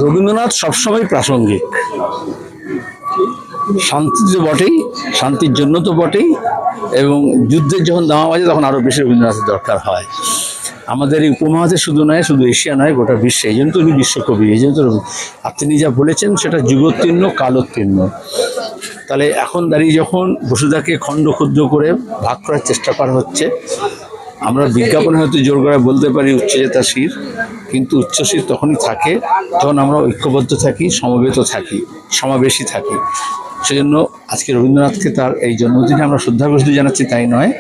রবীন্দ্রনাথ সবসময় প্রাসঙ্গিক, শান্তি তো বটেই, শান্তির জন্য তো বটেই, এবং যুদ্ধের যখন দামা বাজে তখন আরও বেশি রবীন্দ্রনাথের দরকার হয়। আমাদের এই উপমহাদেশ শুধু নয়, শুধু এশিয়া নয়, গোটা বিশ্বে। এই জন্য তো উনি বিশ্বকবি, এই জন্য তো আপনি যা বলেছেন সেটা যুগোত্তীর্ণ, কালোত্তীর্ণ। তাহলে এখন দাঁড়িয়ে যখন বসুধাকে খণ্ড ক্ষুদ্র করে ভাগ করার চেষ্টা করা হচ্ছে, আমরা বিজ্ঞাপনে হয়তো জোর করে বলতে পারি উচ্চজেতা শির, কিন্তু উচ্চশির তখনই থাকে যখন আমরা ঐক্যবদ্ধ থাকি, সমবেত থাকি, সমাবেশী থাকি। সেজন্য আজকে রবীন্দ্রনাথকে তার এই জন্মদিনে আমরা শ্রদ্ধাভক্তি জানাচ্ছি, তাই নয়,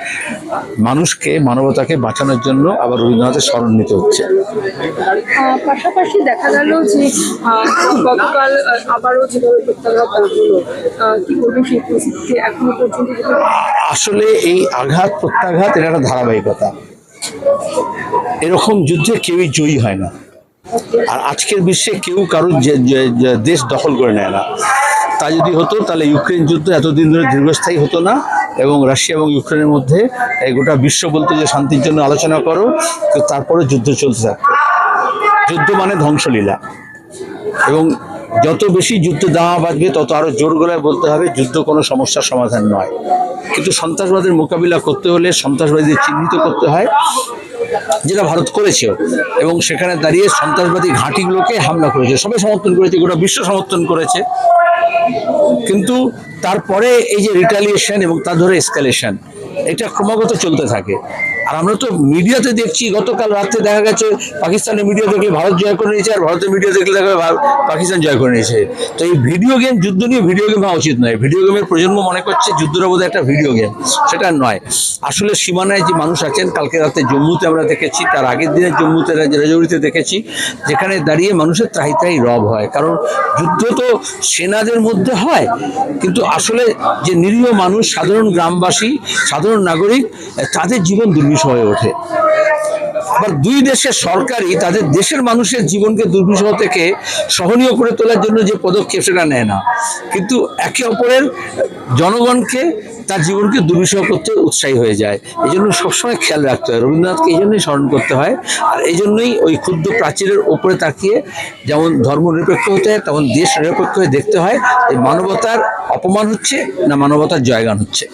মানুষকে, মানবতাকে বাঁচানোর জন্য আবার রবীন্দ্রনাথের স্মরণ নিতে হচ্ছে। পাশাপাশি দেখা গেল যে গতকাল আবারও যেভাবে প্রত্যাঘাত হলো, কি বলবেন সেই পরিস্থিতিতে এখনো পর্যন্ত? আসলে এই আঘাত প্রত্যাঘাত এটা একটা ধারাবাহিকতা। এরকম যুদ্ধে কেউই জয়ী হয় না, আর আজকের বিশ্বে কেউ কারোর দেশ দখল করে নেয় না। তা যদি হতো তাহলে ইউক্রেন যুদ্ধ এতদিন ধরে দীর্ঘস্থায়ী হতো না, এবং রাশিয়া এবং ইউক্রেনের মধ্যে এই গোটা বিশ্ব বলতো যে শান্তির জন্য আলোচনা করো, তো তারপরে যুদ্ধ চলতে থাকতো। যুদ্ধ মানে ধ্বংসলীলা, এবং যত বেশি যুদ্ধ দামা বাজবে তত আরও জোর গলায় বলতে হবে যুদ্ধ কোনো সমস্যার সমাধান নয়। কিন্তু সন্ত্রাসবাদের মোকাবিলা করতে হলে সন্ত্রাসবাদীদের চিহ্নিত করতে হয়, যেটা ভারত করেছেও, এবং সেখানে দাঁড়িয়ে সন্ত্রাসবাদী ঘাঁটিগুলোকে হামলা করেছে, সবাই সমর্থন করেছে, গোটা বিশ্ব সমর্থন করেছে। কিন্তু তারপরে এই যে রিটালিয়েশন এবং তার ধরে এসকালেশন, এটা ক্রমাগত চলতে থাকে। আর আমরা তো মিডিয়াতে দেখছি, গতকাল রাত্রে দেখা গেছে পাকিস্তানের মিডিয়া দেখলে ভারত জয় করে নিয়েছে, আর ভারতের মিডিয়া দেখলে দেখা পাকিস্তান জয় করে নিয়েছে। তো এই ভিডিও গেম, যুদ্ধ নিয়ে ভিডিও গেম হওয়া উচিত নয়। ভিডিও গেমের প্রজন্ম মনে করছে যুদ্ধটা বোধহয় একটা ভিডিও গেম, সেটা নয়। আসলে সীমানায় যে মানুষ আছেন, কালকে রাতে জম্মুতে আমরা দেখেছি, তার আগের দিনে জম্মুতে, রাজৌরিতে দেখেছি, যেখানে দাঁড়িয়ে মানুষের ত্রাহি ত্রাহি রব হয়। কারণ যুদ্ধ তো সেনাদের মধ্যে হয়, কিন্তু আসলে যে নিরীহ মানুষ, সাধারণ গ্রামবাসী, সাধারণ নাগরিক, তাদের জীবন দুর্বিষহ হয়ে ওঠে। আবার দুই দেশের সরকারই তাদের দেশের মানুষের জীবনকে দুর্বিষহ থেকে সহনীয় করে তোলার জন্য যে পদক্ষেপ সেটা নেয় না, কিন্তু একে অপরের জনগণকে, তার জীবনকে দুর্বিষহ করতে উৎসাহী হয়ে যায়। এই জন্য সবসময় খেয়াল রাখতে হয়, রবীন্দ্রনাথকে এই জন্যই স্মরণ করতে হয়। আর এই জন্যই ওই ক্ষুদ্র প্রাচীরের ওপরে তাকিয়ে যেমন ধর্ম নিরপেক্ষ হতে হয়, তেমন দেশ নিরপেক্ষ হয়ে দেখতে হয় এই মানবতার অপমান হচ্ছে না মানবতার জয়গান হচ্ছে।